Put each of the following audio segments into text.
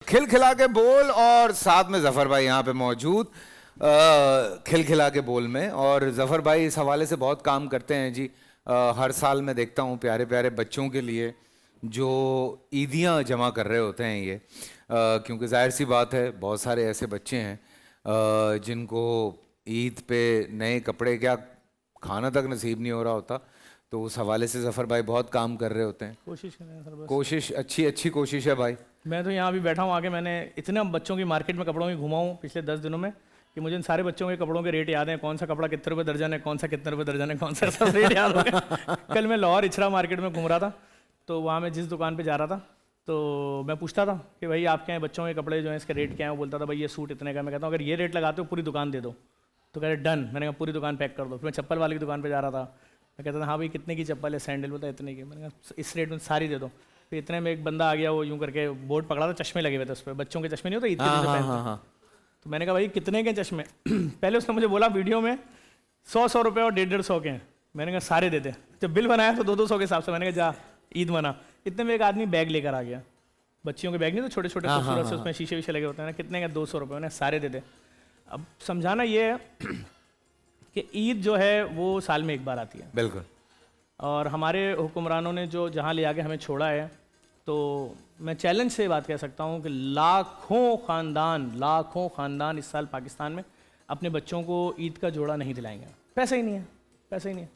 खिलखिला के बोल और साथ में जफर भाई यहाँ पे मौजूद खिलखिला के बोल में। और जफर भाई इस हवाले से बहुत काम करते हैं जी। हर साल मैं देखता हूँ प्यारे प्यारे बच्चों के लिए जो ईदियाँ जमा कर रहे होते हैं ये, क्योंकि जाहिर सी बात है बहुत सारे ऐसे बच्चे हैं जिनको ईद पे नए कपड़े क्या खाना तक नसीब नहीं हो रहा होता। तो उस हवाले से जफर भाई बहुत काम कर रहे होते हैं। कोशिश करें सर, बस कोशिश अच्छी कोशिश है भाई। मैं तो यहाँ भी बैठा हूँ आके, मैंने इतने बच्चों की मार्केट में कपड़ों की घुमा हूँ पिछले 10 दिनों में कि मुझे इन सारे बच्चों के कपड़ों के रेट याद हैं। कौन सा कपड़ा कितने रुपये दर्जन है, कौन सा कितने रुपये दर्जन है, कौन सा सब रेट याद हो गया। कल मैं लाहौर इचरा मार्केट में घूम रहा था, तो वहाँ मैं जिस दुकान पर जा रहा था तो मैं पूछता था कि भाई आपके यहाँ बच्चों के कपड़े जो हैं इसके रेट क्या है। वो बोलता था भाई ये सूट इतने का। मैं कहता हूँ अगर ये रेट लगाते हो पूरी दुकान दे दो। तो कह रहे डन। मैंने कहा पूरी दुकान पैक कर दो। फिर मैं चप्पल वाली की दुकान पर जा रहा था, मैं कहता था हाँ भाई कितने की चप्पल है, सैंडल बोलता इतने की। मैंने कहा इस रेट में सारी दे दो। फिर इतने में एक बंदा आ गया, वो यूँ करके बोर्ड पकड़ा था, चश्मे लगे हुए थे उस पर, बच्चों के चश्मे नहीं होते ईद के दिन जो पहनते। तो मैंने कहा भाई कितने के चश्मे पहले उसने मुझे बोला वीडियो में 100 रुपये और 150 के हैं। मैंने कहा सारे दे दे। जब बिल बनाया तो 200 के हिसाब से। मैंने कहा जा ईद मना। इतने में एक आदमी बैग लेकर आ गया, बच्चियों के बैग नहीं तो छोटे छोटे खूबसूरत से, उसमें शीशे वीशे लगे होते हैं ना। कितने का? 200 रुपये। उन्हें सारे दे दे। अब समझाना ये है कि ईद जो है वो साल में एक बार आती है। बिल्कुल। और हमारे हुक्मरानों ने जो जहाँ ले आके हमें छोड़ा है, तो मैं चैलेंज से बात कह सकता हूँ कि लाखों ख़ानदान इस साल पाकिस्तान में अपने बच्चों को ईद का जोड़ा नहीं दिलाएंगे। पैसे ही नहीं है, पैसे ही नहीं है।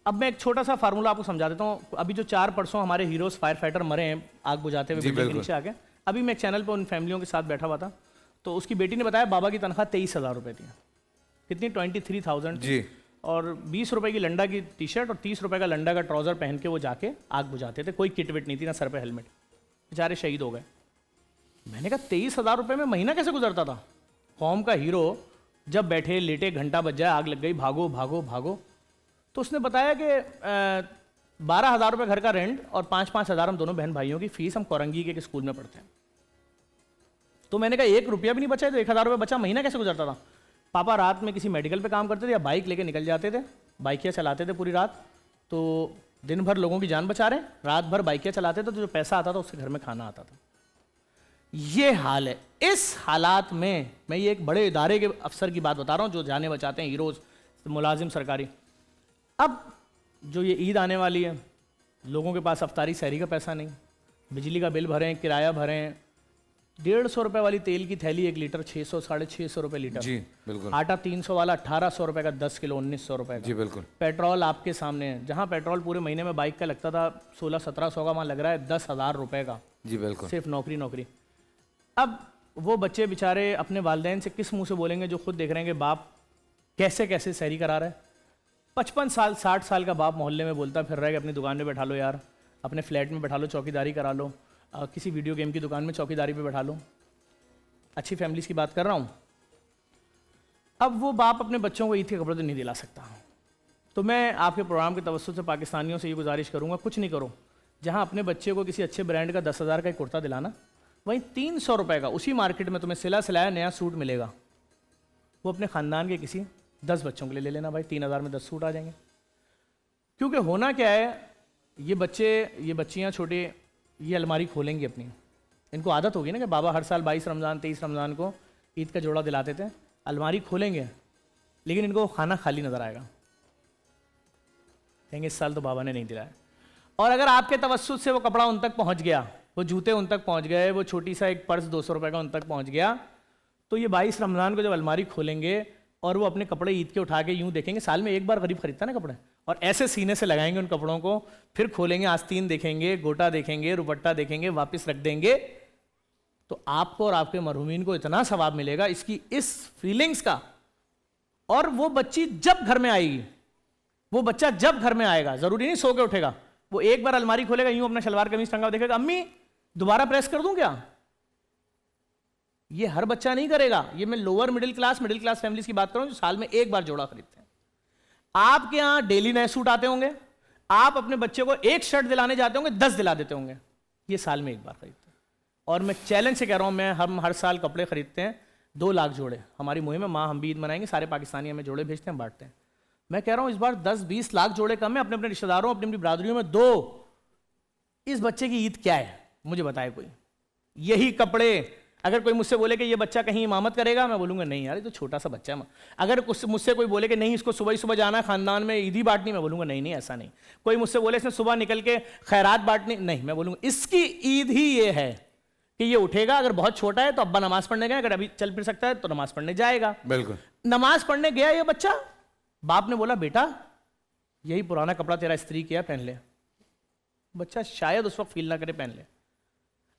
अब मैं एक छोटा सा फार्मूला आपको समझा देता हूँ। अभी जो 4 परसों हमारे हीरोज़ फायर फाइटर मरे हैं आग बुझाते हुए बिल्डिंग के नीचे आके, अभी मैं एक चैनल पर उन फैमिलियों के साथ बैठा हुआ था, तो उसकी बेटी ने बताया बाबा की तनख्वाह 23,000 रुपये थी। कितनी? 23,000 जी। और 20 रुपए की लंडा की टी शर्ट और 30 रुपए का लंडा का ट्राउज़र पहन के वो जाके आग बुझाते थे। कोई किट विट नहीं थी, ना सर पे हेलमेट। बेचारे शहीद हो गए। मैंने कहा 23,000 रुपये में महीना कैसे गुजरता था? कौम का हीरो जब बैठे लेटे, घंटा बज जाए, आग लग गई, भागो भागो भागो। तो उसने बताया कि 12,000 रुपये घर का रेंट और 5-5 हज़ार हम दोनों बहन भाइयों की फीस, हम कोरंगी के स्कूल में पढ़ते हैं। तो मैंने कहा 1 रुपया भी नहीं बचा, तो 1,000 रुपये बचा, महीना कैसे गुजरता था? पापा रात में किसी मेडिकल पे काम करते थे या बाइक लेके निकल जाते थे, बाइकियाँ चलाते थे पूरी रात। तो दिन भर लोगों की जान बचा रहे, रात भर बाइकियाँ चलाते थे, तो जो पैसा आता था उससे घर में खाना आता था। ये हाल है। इस हालात में मैं ये एक बड़े इदारे के अफसर की बात बता रहा हूँ जो जाने बचाते हैं, हीरोज़, मुलाजिम सरकारी। अब जो ये ईद आने वाली है, लोगों के पास अफ्तारी सहरी का पैसा नहीं, बिजली का बिल भरें, किराया भरें, 150 रुपये वाली तेल की थैली 1 लीटर 600-650 रुपये लीटर। जी बिल्कुल। आटा 300 वाला 1,800 रुपये का 10 किलो 1,900 रुपये का। जी बिल्कुल। पेट्रोल आपके सामने है, जहाँ पेट्रोल पूरे महीने में बाइक का लगता था 1600-1700 का, वहाँ लग रहा है 10,000 रुपये का। जी बिल्कुल। सिर्फ नौकरी। अब वो बच्चे बेचारे अपने वालिदैन से किस मुँह से बोलेंगे जो खुद देख रहे हैं कि बाप कैसे कैसे सहरी करा रहा है। 55 साल 60 साल का बाप मोहल्ले में बोलता फिर रहा है कि अपनी दुकान में बैठा लो यार, अपने फ्लैट में बैठा लो, चौकीदारी करा लो, किसी वीडियो गेम की दुकान में चौकीदारी पे बैठा लो। अच्छी फैमिलीज की बात कर रहा हूँ। अब वो बाप अपने बच्चों को ईद के कपड़े तो नहीं दिला सकता। तो मैं आपके प्रोग्राम के तवज्जुह से पाकिस्तानियों से ये गुजारिश करूँगा, कुछ नहीं करो, जहाँ अपने बच्चे को किसी अच्छे ब्रांड का 10,000 का एक कुर्ता दिलाना, वहीं 300 रुपये का उसी मार्केट में तुम्हें सिलाया नया सूट मिलेगा। वो अपने ख़ानदान के किसी 10 बच्चों के लिए ले लेना भाई, 3,000 में 10 सूट आ जाएंगे। क्योंकि होना क्या है, ये बच्चे ये बच्चियाँ छोटे ये अलमारी खोलेंगी अपनी, इनको आदत होगी ना कि बाबा हर साल 22 रमज़ान 23 रमज़ान को ईद का जोड़ा दिलाते थे। अलमारी खोलेंगे लेकिन इनको खाना खाली नज़र आएगा, कहेंगे इस साल तो बाबा ने नहीं दिलाया। और अगर आपके तवस्सुत से वो कपड़ा उन तक पहुंच गया, वो जूते उन तक पहुंच गए, वो छोटी सा एक पर्स 200 रुपये का उन तक पहुंच गया, तो ये 22 रमज़ान को जब अलमारी खोलेंगे और वो अपने कपड़े ईद के उठा के यूँ देखेंगे, साल में एक बार गरीब खरीदता ना कपड़े, और ऐसे सीने से लगाएंगे उन कपड़ों को, फिर खोलेंगे, आस्तीन देखेंगे, गोटा देखेंगे, रुपट्टा देखेंगे, वापस रख देंगे, तो आपको और आपके मरहूमीन को इतना सवाब मिलेगा इसकी, इस फीलिंग्स का। और वो बच्ची जब घर में आएगी, वो बच्चा जब घर में आएगा, जरूरी नहीं सो के उठेगा, वो एक बार अलमारी खोलेगा, यूं अपना शलवार कमीज टंगा देखेगा, अम्मी दोबारा प्रेस कर दूं क्या? ये हर बच्चा नहीं करेगा। ये मैं लोअर मिडिल क्लास फैमिलीज की बात कर रहा हूं जो साल में एक बार जोड़ा खरीदते हैं। आपके यहां डेली नए सूट आते होंगे, आप अपने बच्चे को एक शर्ट दिलाने जाते होंगे, 10 दिला देते होंगे, ये साल में एक बार खरीदते हैं। और मैं चैलेंज से कह रहा हूं, हम हर साल कपड़े खरीदते हैं 2 लाख जोड़े। हमारी मुहिम है माँ हम भी ईद मनाएंगे, सारे पाकिस्तानी हमें जोड़े भेजते हैं, बांटते हैं। मैं कह रहा हूं इस बार 10-20 लाख जोड़े कम है, अपने अपने रिश्तेदारों, अपनी अपनी बरादरियों में दो। इस बच्चे की ईद क्या है मुझे बताए कोई। यही कपड़े। अगर कोई मुझसे बोले कि ये बच्चा कहीं इमामत करेगा, मैं बोलूंगा नहीं यार, ये तो छोटा सा बच्चा है। अगर मुझसे कोई बोले कि नहीं इसको सुबह ही सुबह जाना है खानदान में ईदी बांटनी, मैं बोलूंगा नहीं नहीं ऐसा नहीं। कोई मुझसे बोले इसने सुबह निकल के खैरात बांटनी, नहीं, मैं बोलूंगा इसकी ईद ही ये है कि ये उठेगा, अगर बहुत छोटा है तो अब्बा नमाज पढ़ने गए, अगर अभी चल फिर सकता है तो नमाज पढ़ने जाएगा। बिल्कुल। नमाज पढ़ने गया ये बच्चा, बाप ने बोला बेटा यही पुराना कपड़ा तेरा इस्त्री किया, पहन ले। बच्चा शायद उस वक्त फील ना करे, पहन ले।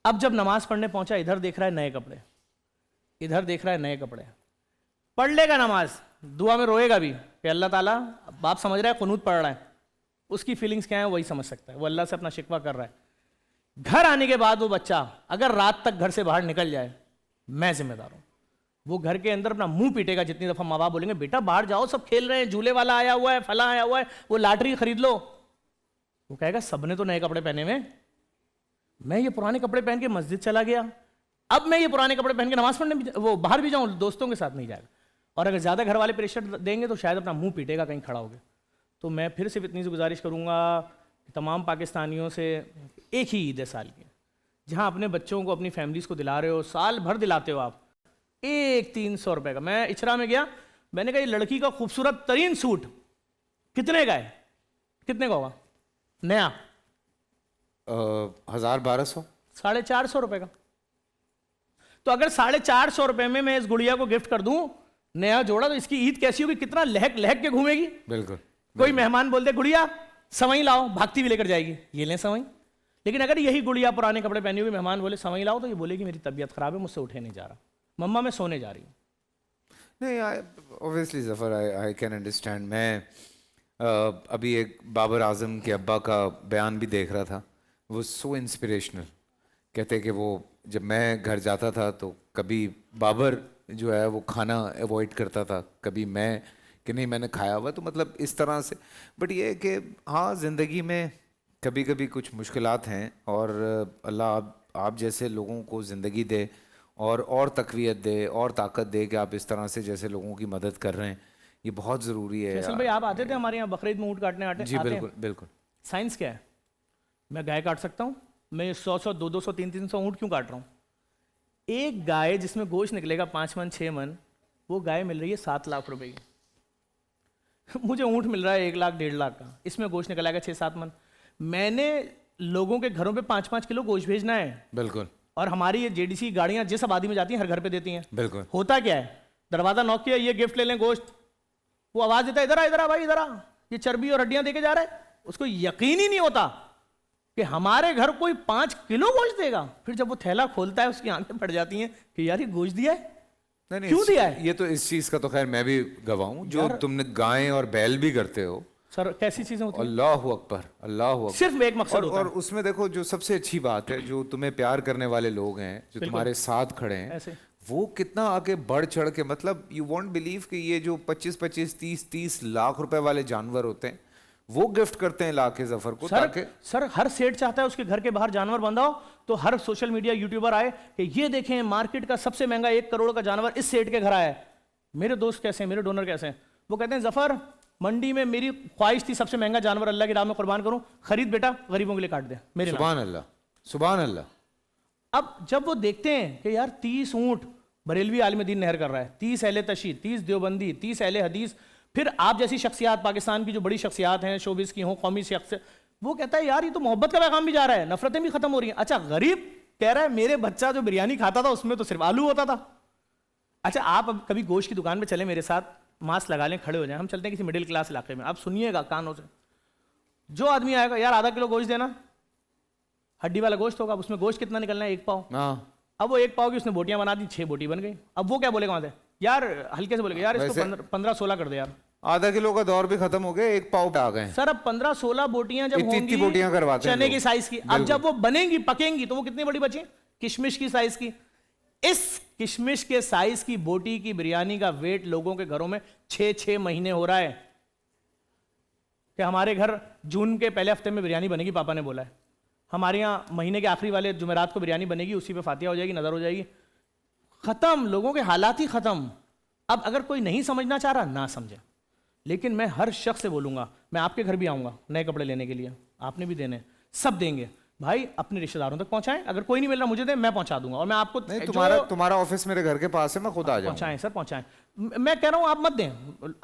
अब जब नमाज पढ़ने पहुंचा, इधर देख रहा है नए कपड़े, इधर देख रहा है नए कपड़े। पढ़ लेगा नमाज, दुआ में रोएगा भी कि अल्लाह ताला, बाप समझ रहा है कुनूत पढ़ रहा है, उसकी फीलिंग्स क्या है वही समझ सकता है, वो अल्लाह से अपना शिकवा कर रहा है। घर आने के बाद वो बच्चा अगर रात तक घर से बाहर निकल जाए, मैं जिम्मेदार हूं। वो घर के अंदर अपना मुंह पीटेगा जितनी दफा माँ बाप बोलेंगे बेटा बाहर जाओ, सब खेल रहे हैं, झूले वाला आया हुआ है, फला आया हुआ है, वो लॉटरी खरीद लो। वो कहेगा सबने तो नए कपड़े पहने हुए, मैं ये पुराने कपड़े पहन के मस्जिद चला गया, अब मैं ये पुराने कपड़े पहन के नमाज पढ़ने भी, वो बाहर भी जाऊं, दोस्तों के साथ नहीं जाएगा। और अगर ज़्यादा घर वाले प्रेशर देंगे तो शायद अपना मुंह पीटेगा कहीं खड़ा हो गया। तो मैं फिर सिर्फ इतनी सी गुजारिश करूंगा कि तमाम पाकिस्तानियों से, एक ही ईद है साल की, जहां अपने बच्चों को, अपनी फैमिलीज़ को दिला रहे हो, साल भर दिलाते हो आप, एक 300 रुपये का। मैं इचरा में गया, मैंने कहा ये लड़की का खूबसूरत तरीन सूट कितने का है? कितने का होगा नया? 1000-1200, 450 रुपये का। तो अगर 450 रुपये में मैं इस गुड़िया को गिफ्ट कर दूं नया जोड़ा, तो इसकी ईद कैसी होगी? कितना लहक लहक के घूमेगी। बिल्कुल। कोई मेहमान बोलते गुड़िया सवई लाओ, भागती भी लेकर जाएगी, ये लें सवई। लेकिन अगर यही गुड़िया पुराने कपड़े पहनी हुई मेहमान बोले सवई लाओ, तो ये बोलेगी मेरी तबीयत खराब है, मुझसे उठे नहीं जा रहा, मम्मा मैं सोने जा रही हूँ। नहीं, obviously Zafar, I can understand. मैं अभी एक बाबर आजम के अब्बा का बयान भी देख रहा था, वो सो इंस्पिरेशनल। कहते कि वो जब मैं घर जाता था तो कभी बाबर जो है वो खाना अवॉइड करता था, कभी मैं कि नहीं मैंने खाया हुआ, तो मतलब इस तरह से। बट ये है कि हाँ, ज़िंदगी में कभी कभी कुछ मुश्किलात हैं, और अल्लाह आप जैसे लोगों को ज़िंदगी दे और तक़वियत दे और ताकत दे कि आप इस तरह से जैसे लोगों की मदद कर रहे हैं, ये बहुत ज़रूरी है। फैसल भाई आप आते थे हमारे यहाँ बकरीद में ऊँट काटने? जी बिल्कुल बिल्कुल। साइंस क्या है? मैं गाय काट सकता हूँ, मैं 100-100, 200-200, 300-300 ऊँट क्यों काट रहा हूँ? एक गाय जिसमें गोश्त निकलेगा 5 मन 6 मन, वो गाय मिल रही है 7 लाख रुपए की। मुझे ऊँट मिल रहा है 1 लाख 1.5 लाख का, इसमें गोश्त निकल आएगा 6-7 मन। मैंने लोगों के घरों पे 5-5 किलो गोश्त भेजना है। बिल्कुल। और हमारी ये जेडीसी गाड़ियाँ जिस आबादी में जाती हैं हर घर पे देती हैं। बिल्कुल। होता क्या है, दरवाजा नॉक किया, ये गिफ्ट ले लें गोश्त, वो आवाज़ देता है इधर आ भाई इधर आ, ये चर्बी और हड्डियाँ देके जा रहा है। उसको यकीन ही नहीं होता कि हमारे घर कोई 5 किलो गोश्त देगा। फिर जब वो थैला खोलता है उसकी आंखें फट जाती हैं कि यार ये गोश्त दिया है, नहीं क्यों दिया है? ये तो इस चीज़ का तो खैर मैं भी गवाह हूं, जो तुमने गाय और बैल भी करते हो। सर कैसी चीजें होती हैं? अल्लाह अकबर, अल्लाह अकबर। सिर्फ एक मकसद होता और है। उसमें देखो जो सबसे अच्छी बात है, जो तुम्हें प्यार करने वाले लोग हैं, जो तुम्हारे साथ खड़े हैं, ऐसे वो कितना आगे बढ़ चढ़ के, मतलब यू वॉन्ट बिलीव कि ये जो 25-25, 30-30 लाख रुपए वाले जानवर होते हैं वो गिफ्ट करते हैं लाके जफर को। सर हर सेठ चाहता है उसके घर के बाहर जानवर बंधा हो, तो हर सोशल मीडिया यूट्यूबर आए कि ये देखें मार्केट का सबसे महंगा 1 करोड़ का जानवर इस सेठ के घर आया है। मेरे दोस्त कैसे हैं, मेरे डोनर कैसे हैं? वो कहते हैं जफर मंडी में मेरी ख्वाहिश थी सबसे महंगा जानवर अल्लाह की राह में कुर्बान करूं, खरीद बेटा गरीबों के लिए काट दे मेरे। सुभान अल्लाह, सुभान अल्लाह। अब जब वो देखते हैं कि यार 30 ऊंट बरेलवी आलिम दीन नहर कर रहा है, 30 अहले तशी, 30 देवबंदी, 30 अहले हदीस, फिर आप जैसी शख्सियात पाकिस्तान की जो बड़ी शख्सियात हैं, शोबिस की हों, कौमी शख्सियत, वो कहता है यार ये तो मोहब्बत का पैगाम भी जा रहा है, नफरतें भी खत्म हो रही हैं। अच्छा गरीब कह रहा है मेरे बच्चा जो बिरयानी खाता था उसमें तो सिर्फ आलू होता था। अच्छा आप अब कभी गोश्त की दुकान पे चले मेरे साथ, मास्क लगा लें, खड़े हो जाएं, हम चलते हैं किसी मिडिल क्लास इलाके में, आप सुनिएगा कानों से, जो आदमी आएगा यार आधा किलो गोश्त देना, हड्डी वाला गोश्त होगा, उसमें गोश्त कितना निकलना है? 1 पाव। अब वो 1 पाव की उसने बोटियां बना दी, 6 बोटी बन गई। अब वो क्या बोलेगा वहां से, यार हल्के से बोलेगा यार इसको 15-16 कर दे यार। आधा किलो का दौर भी खत्म हो गया, 1 पाव पे आ गए सर। अब 15-16 बोटियां जब होंगी, बोटियां करवाते हैं चने की साइज की, अब जब वो बनेंगी पकेंगी तो वो कितनी बड़ी बची? किशमिश की साइज की। इस किशमिश के साइज की बोटी की बिरयानी का वेट लोगों के घरों में 6-6 महीने हो रहा है कि हमारे घर जून के पहले हफ्ते में बिरयानी बनेगी, पापा ने बोला है। हमारे यहाँ महीने के आखिरी वाले जुमेरात को बिरयानी बनेगी, उसी पे फातिहा हो जाएगी, नजर हो जाएगी, खत्म, लोगों के हालात ही खत्म। अब अगर कोई नहीं समझना चाह रहा ना समझे, लेकिन मैं हर शख्स से बोलूंगा, मैं आपके घर भी आऊंगा नए कपड़े लेने के लिए, आपने भी देने, सब देंगे। भाई अपने रिश्तेदारों तक पहुंचाएं, अगर कोई नहीं मिल रहा मुझे दे, मैं पहुंचा दूंगा। और मैं आपको नहीं, जो तुम्हारा ऑफिस मेरे घर के पास है, मैं खुद आ जाऊंगा। पहुंचाएं सर, पहुंचाएं। मैं कह रहा हूं आप मत दें।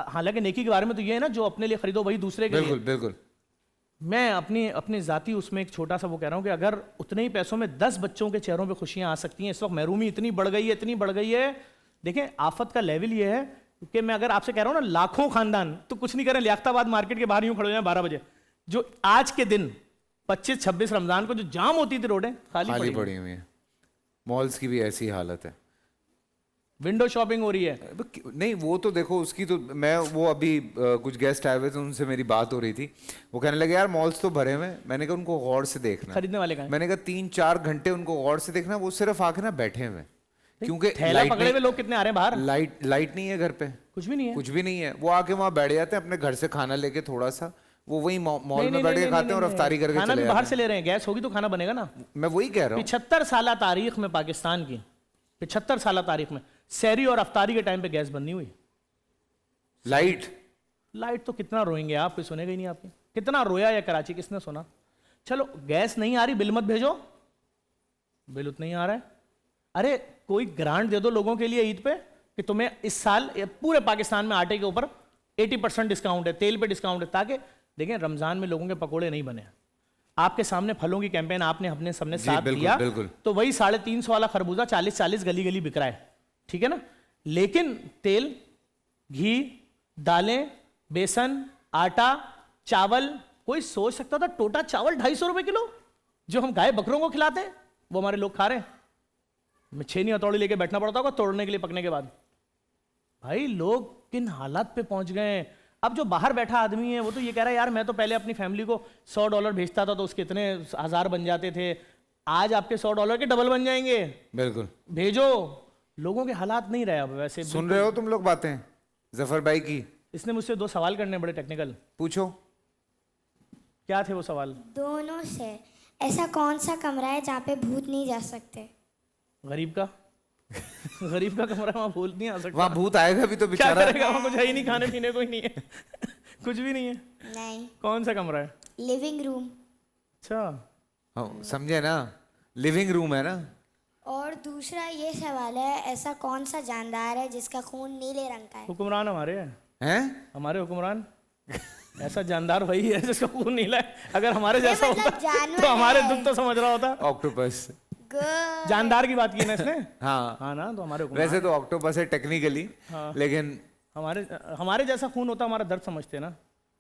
हालांकि नेकी के बारे में तो ये है ना, जो अपने लिए खरीदो वही दूसरे के लिए। बिल्कुल बिल्कुल। मैं अपनी जाति उसमें एक छोटा सा वो कह रहा हूं कि अगर उतने ही पैसों में 10 बच्चों के चेहरों पे खुशियां आ सकती हैं। इस वक्त महरूमी इतनी बढ़ गई है, इतनी बढ़ गई है। देखें आफत का लेवल ये है कि मैं अगर आपसे कह रहा हूं ना, लाखों खानदान तो कुछ नहीं करें, लियाकताबाद मार्केट के बाहर यूं खड़े हो जाए 12 बजे, जो आज के दिन 25-26 रमजान को जो जाम होती थी रोडें खाली पड़ी हुई है। मॉल्स की भी ऐसी हालत है, विंडो शॉपिंग हो रही है। नहीं वो तो देखो उसकी तो मैं वो अभी कुछ गेस्ट आए हुए थे, उनसे मेरी बात हो रही थी। वो कहने लगे यार मॉल्स तो भरे हुए हैं। मैंने कहा उनको गौर से देखना, खरीदने वाले का मैंने कहा 3-4 घंटे उनको गौर से देखना, वो सिर्फ आके ना बैठे हुए हैं, क्योंकि थैला पकड़े हुए लोग कितने आ रहे हैं बाहर। लाइट नहीं है घर पे, कुछ भी नहीं है, कुछ भी नहीं है। वो आके वहां बैठ जाते हैं अपने घर से खाना लेके, थोड़ा सा वो वही मॉल में बैठ के खाते हैं और अफ्तारी करके खाना चले भी जाते बाहर हैं। से ले रहे हैं, गैस होगी तो खाना बनेगा ना। मैं वही कह रहा हूँ 75 साल तारीख में, पाकिस्तान की 75 साल तारीख में सहरी और अफ्तारी के टाइम पे गैस बंद नहीं हुई। लाइट तो कितना रोएंगे आप, कोई सुनेगा ही नहीं आपकी। कितना रोया या कराची किसने सुना। चलो गैस नहीं आ रही, बिल मत भेजो, बिल उतना ही आ रहा है। अरे कोई ग्रांट दे दो लोगों के लिए ईद पे कि तुम्हें इस साल पूरे पाकिस्तान में आटे के ऊपर 80% डिस्काउंट है, तेल पे डिस्काउंट है, ताकि देखें रमजान में लोगों के पकोड़े नहीं बने। आपके सामने फलों की कैंपेन आपने अपने सबने साथ दिया, तो वही 350 वाला खरबूजा 40-40 गली गली बिक रहा है, ठीक है ना। लेकिन तेल, घी, दालें, बेसन, आटा, चावल, कोई सोच सकता था टोटा चावल 250 रुपए किलो जो हम गाय बकरों को खिलाते हैं वो हमारे लोग खा रहे हैं। मैं छेनी हथौड़ी लेके बैठना पड़ता होगा तोड़ने के लिए पकने के बाद। भाई लोग किन हालात पे पहुंच गए हैं। अब जो बाहर बैठा आदमी है वो तो ये कह रहा है यार मैं तो पहले अपनी फैमिली को $100 भेजता था तो उसके इतने 1000 बन जाते थे, आज आपके $100 के डबल बन जाएंगे। बिल्कुल भेजो। लोगों के हालात नहीं रहे अब वैसे। सुन रहे हो तुम लोग बातें जफर भाई की। इसने मुझसे 2 सवाल करने बड़े टेक्निकल। पूछो क्या थे वो सवाल। दोनों से ऐसा कौन सा कमरा है जहाँ पे भूत नहीं जा सकते। गरीब का गरीब का कमरा, वहां भूत नहीं आ सकता। वहां भूत आएगा भी तो क्या बेचारा करेगा, वहां कुछ है ही नहीं, खाने पीने को ही नहीं है कुछ भी नहीं है। नहीं। कौन सा कमरा है। Living room. अच्छा हाँ, समझे ना, लिविंग रूम है ना। और दूसरा ये सवाल है, ऐसा कौन सा जानदार है जिसका खून नीले रंग का है। हुक्मरान हमारे हैं हमारे हुक्मरान ऐसा जानदार वही है जिसका खून नीला है। अगर हमारे जैसा मतलब होता जानवर तो हमारे है। दुख तो समझ रहा होता। ऑक्टोपस। गुड। जानदार की बात की ना इसने। हाँ हाँ ना, तो हमारे हुक्मरान। वैसे तो ऑक्टोपस है टेक्निकली, हाँ। लेकिन हमारे जैसा खून होता, हमारा दर्द समझते ना,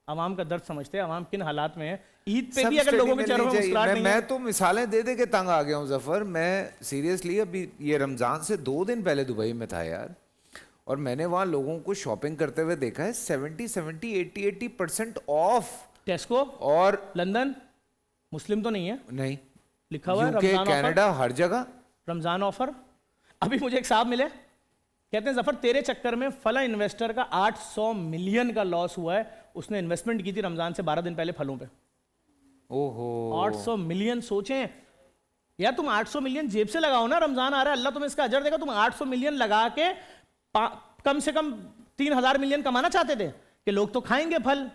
अवाम का दर्द समझते हैं, अवाम किन हालात में है। ईद पे सब भी अगर लोगों के steady चेहरों में मिलनी मुस्कुराहट चाहिए। नहीं है। मैं तो मिसालें दे दे के तंग आ गया हूँ जफर। मैं सीरियसली अभी ये रमजान से 2 दिन पहले दुबई में था यार, और मैंने वहाँ लोगों को शॉपिंग करते हुए देखा है 70-80% ऑफ। टेस्को और लंदन, मुस्लिम तो नहीं है, नहीं, लिखा हुआ है यूके, रमजान ऑफर। कनाडा, हर जगह रमजान ऑफर। अभी मुझे एक साहब मिले, कहते हैं जफर तेरे चक्कर में फला इन्वेस्टर का 800 मिलियन का लॉस हुआ है। उसने इन्वेस्टमेंट की थी रमजान से 12 दिन पहले फलों पे। ओहो 800 मिलियन। सोचें यार, तुम 800 मिलियन जेब से लगाओ ना, रमजान आ रहा है, अल्लाह तुम्हें इसका अजर देगा। तुम 800 मिलियन लगा के कम से कम 3000 मिलियन कमाना चाहते थे कि लोग तो खाएंगे फल।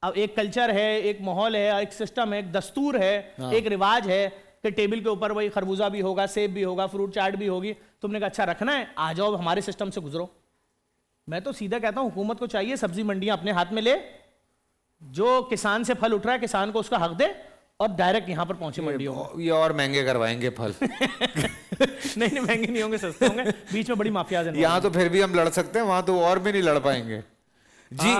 अब एक कल्चर है, एक माहौल है, एक सिस्टम है, एक दस्तूर है, एक रिवाज है कि टेबल के ऊपर वही खरबूजा भी होगा, सेब भी होगा, फ्रूट चाट भी होगी। तुमने कहा अच्छा रखना है, आ जाओ हमारे सिस्टम से गुजरो। मैं तो सीधा कहता हूं हुकूमत को चाहिए सब्जी मंडियां अपने हाथ में ले, जो किसान से फल उठ रहा है किसान को उसका हक दे और डायरेक्ट यहां पर पहुंचे मंडियों में। ये और महंगे करवाएंगे फल नहीं महंगे नहीं होंगे, सस्ते होंगे। बीच में बड़ी माफियाज हैं। यहाँ तो फिर भी हम लड़ सकते हैं, वहां तो और भी नहीं लड़ पाएंगे जी।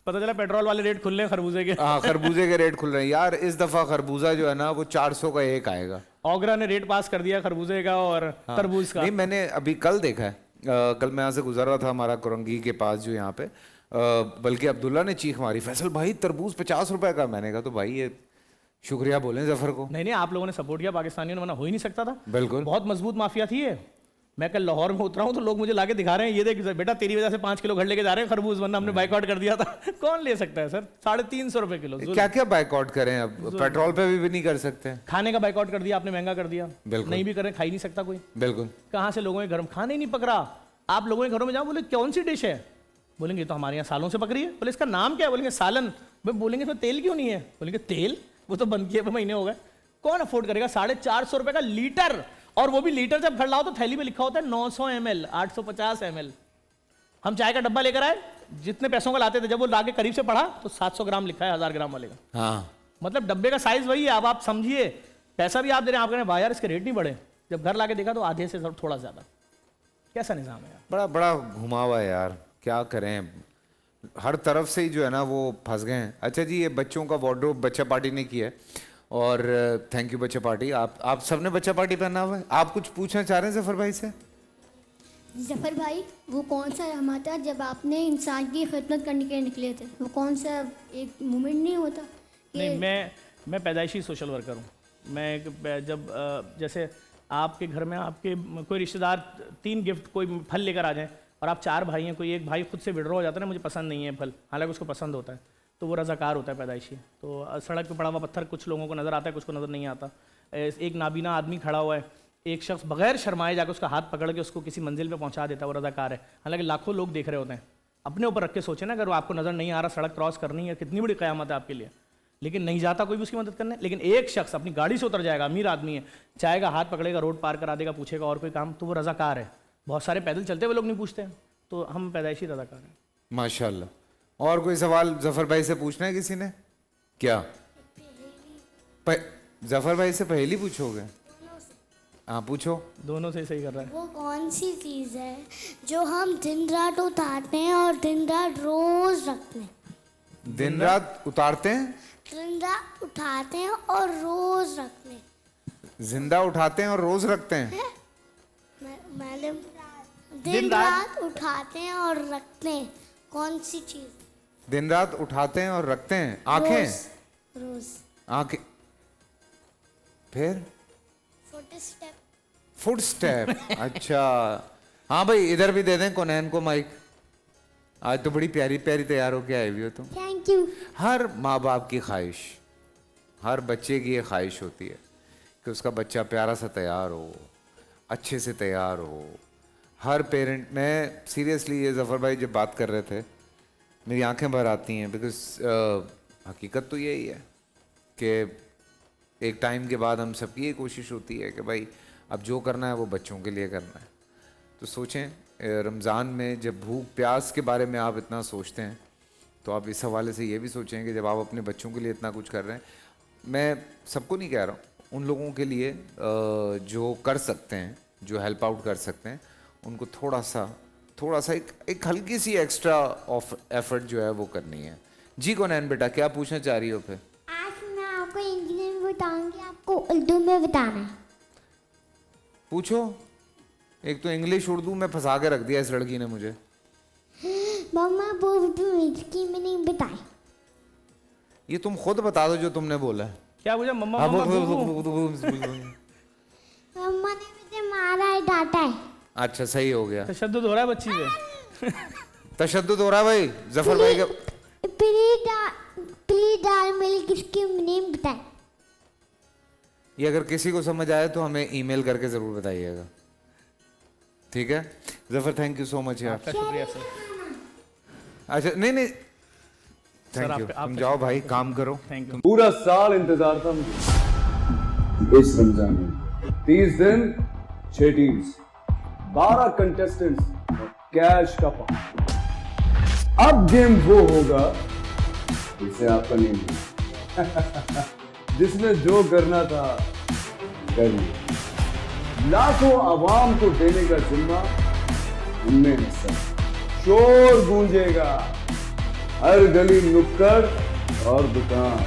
पता चला पेट्रोल वाले रेट खुल रहे हैं खरबूजे के। हाँ खरबूजे के रेट खुल रहे हैं यार। इस दफा खरबूजा जो है ना वो 400 का एक आएगा। ओगरा ने रेट पास कर दिया खरबूजे का और तरबूज का। नहीं मैंने अभी कल देखा है, कल मैं यहाँ से गुजर रहा था हमारा कुरंगी के पास जो यहाँ पे, बल्कि अब्दुल्ला ने चीख मारी, फैसल भाई तरबूज 50 रुपए का। मैंने कहा तो भाई ये शुक्रिया बोलें जफर को। नहीं आप लोगों ने सपोर्ट किया, पाकिस्तानियों ने, वरना हो ही नहीं सकता था। बिल्कुल बहुत मजबूत माफिया थी ये। मैं कल लाहौर में उतरा हूँ तो लोग मुझे लाके दिखा रहे हैं, ये देख बेटा तेरी वजह से 5 किलो घर लेके जा रहे हैं खरबूज, वरना हमने बाइकआउट कर दिया था। कौन ले सकता है सर 350 रुपए किलो। क्या क्या बाइकआउट करें, अब पेट्रोल पे भी नहीं कर सकते। खाने का बाइकआउट कर दिया आपने, महंगा कर दिया। बिल्कुल। नहीं भी करें, खा ही नहीं सकता कोई। बिल्कुल। कहाँ से लोगों के घर में खाने ही नहीं पक रहा। आप लोगों के घरों में जाओ, बोले कौन सी डिश है, बोलेंगे तो हमारे यहाँ सालों से पक रही है। बोले इसका नाम क्या है, बोलेंगे सालन। भाई बोलेंगे इसमें तेल क्यों नहीं है, बोलेंगे तेल वो तो बंद किए महीने हो गए। कौन अफोर्ड करेगा? 450 रुपए का लीटर, और वो भी लीटर जब घर लाओ तो थैली में लिखा होता है 900 ml, 850 ml। हम चाय का डब्बा लेकर आए, जितने पैसों का लाते थे, जब वो लाके करीब से पढ़ा तो 700 ग्राम लिखा है 1000 ग्राम वाले का। हाँ, मतलब डब्बे का साइज वही है। अब आप समझिए, पैसा भी आप दे रहे हैं, आप कह रहे हैं भाई यार इसके रेट नहीं बढ़े, जब घर लाके देखा तो आधे से थोड़ा ज्यादा। कैसा निजाम है यार? बड़ा बड़ा घुमा हुआ है यार, क्या करें, हर तरफ से ही जो है ना वो फंस गए हैं। अच्छा जी, ये बच्चों का वार्डरोब बच्चा पार्टी ने किया है, और थैंक यू बच्चा पार्टी। आप सबने बच्चा पार्टी पहना हुआ है। आप कुछ पूछना चाह रहे हैं जफर भाई से? जफर भाई, वो कौन सा लम्हा था जब आपने इंसान की खिदमत करने के लिए निकले थे? वो कौन सा एक मोमेंट नहीं होता कि नहीं, मैं पैदाइशी सोशल वर्कर हूँ। मैं जब जैसे आपके घर में आपके कोई रिश्तेदार 3 गिफ्ट कोई फल लेकर आ जाएं, और आप 4 भाई हैं, कोई एक भाई खुद से विड्रॉ हो जाता है ना, मुझे पसंद नहीं है फल, हालांकि उसको पसंद होता है, तो वो रज़ाकार होता है पैदाइशी। तो सड़क पे पड़ा हुआ पत्थर कुछ लोगों को नज़र आता है, कुछ को नज़र नहीं आता। एक नाबीना आदमी खड़ा हुआ है, एक शख्स बगैर शर्माए जाकर उसका हाथ पकड़ के उसको किसी मंजिल पे पहुंचा देता है, वो रज़ाकार है। हालांकि लाखों लोग देख रहे होते हैं। अपने ऊपर रख के सोचे ना, अगर आपको नज़र नहीं आ रहा, सड़क क्रॉस करनी है, कितनी बड़ी क़यामत है आपके लिए, लेकिन नहीं जाता कोई भी उसकी मदद करने। लेकिन एक शख्स अपनी गाड़ी से उतर जाएगा, अमीर आदमी है, जाएगा, हाथ पकड़ेगा, रोड पार करा देगा, पूछेगा और कोई काम, तो वो रज़ाकार है। बहुत सारे पैदल चलते हुए लोग नहीं पूछते हैं, तो हम पैदाइशी रज़ाकार हैं। माशाल्लाह। और कोई सवाल जफर भाई से पूछना है किसी ने? क्या जफर भाई से पहेली पूछोगे? हाँ पूछो। दोनों से सही कर रहा है। वो कौन सी चीज़ है जो हम दिन रात उतारते हैं और दिन रात रोज रखते हैं? दिन रात उतारते हैं, दिन रात उठाते हैं और रोज रखते हैं। जिंदा उठाते हैं और रोज रखते हैं। मैडम, दिन रात उठाते हैं और रखते हैं, कौन सी चीज़? दिन रात उठाते हैं और रखते हैं। आंखें? रोज। आंखें। फिर फुटस्टेप। फुटस्टेप। अच्छा, हाँ भाई, इधर भी दे दें कोनैन को माइक। आज तो बड़ी प्यारी प्यारी तैयार होके आए हुई हो तुम। Thank you. हर माँ बाप की ख्वाहिश, हर बच्चे की ये ख्वाहिश होती है कि उसका बच्चा प्यारा सा तैयार हो, अच्छे से तैयार हो। हर पेरेंट, मैं सीरियसली, ये जफ़र भाई जब बात कर रहे थे मेरी आंखें भर आती हैं, बिकॉज हकीकत तो यही है कि एक टाइम के बाद हम सबकी ये कोशिश होती है कि भाई अब जो करना है वो बच्चों के लिए करना है। तो सोचें, रमज़ान में जब भूख प्यास के बारे में आप इतना सोचते हैं, तो आप इस हवाले से ये भी सोचें कि जब आप अपने बच्चों के लिए इतना कुछ कर रहे हैं, मैं सबको नहीं कह रहा हूँ, उन लोगों के लिए जो कर सकते हैं, जो हेल्प आउट कर सकते हैं, उनको थोड़ा सा एक हल्की सी एक्स्ट्रा ऑफ एफर्ट जो है वो करनी है। जी कोनैन बेटा, क्या पूछना चाह रही हो? फिर आज मैं आपको इंग्लिश में बताऊंगी, आपको उर्दू में बताना है। पूछो। एक तो इंग्लिश उर्दू में फंसा के रख दिया इस लड़की ने मुझे। मम्मा वो इसकी मैंने बताई। ये तुम खुद बता दो जो तुमने बोला है। क्या पूछा? मम्मा हाँ, मम्मा मम्मा ने मुझे मारा है, डांटा है। अच्छा, सही हो गया। तशद्दुद हो रहा है बच्ची पे। तशद्दुद हो रहा है भाई जफर भाई का। प्लीज दाल मिल्क इसकी नेम बताए। ये अगर किसी को समझ आए तो हमें ईमेल करके जरूर बताइएगा, ठीक है Zafar? Thank you so much यार। आपका शुक्रिया सर। अच्छा, नहीं सर, थैंक यू। आपका तुम जाओ भाई, काम करो। Thank you. पूरा साल इंतजार था मुझे इस रमजान में। 30 दिन, 6 टीम्स, 12 कंटेस्टेंट्स, कैश का पार्ट। अब गेम वो होगा जिसे आपका नहीं मिला। जिसने जो करना था कर लिया। लाखों आवाम को देने का जिम्मा उनमें है सर। शोर गूंजेगा हर गली नुक्कड़ और दुकान।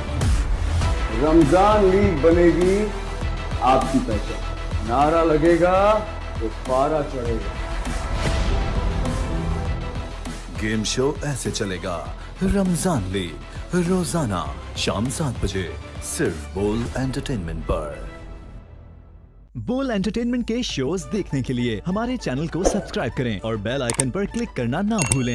रमजान लीग बनेगी आपकी पहचान। नारा लगेगा तो पारा चढ़ेगा। गेम शो ऐसे चलेगा। रमजान लीग रोजाना शाम 7 बजे सिर्फ बोल एंटरटेनमेंट पर। बोल एंटरटेनमेंट के शोज देखने के लिए हमारे चैनल को सब्सक्राइब करें और बेल आइकन पर क्लिक करना ना भूलें।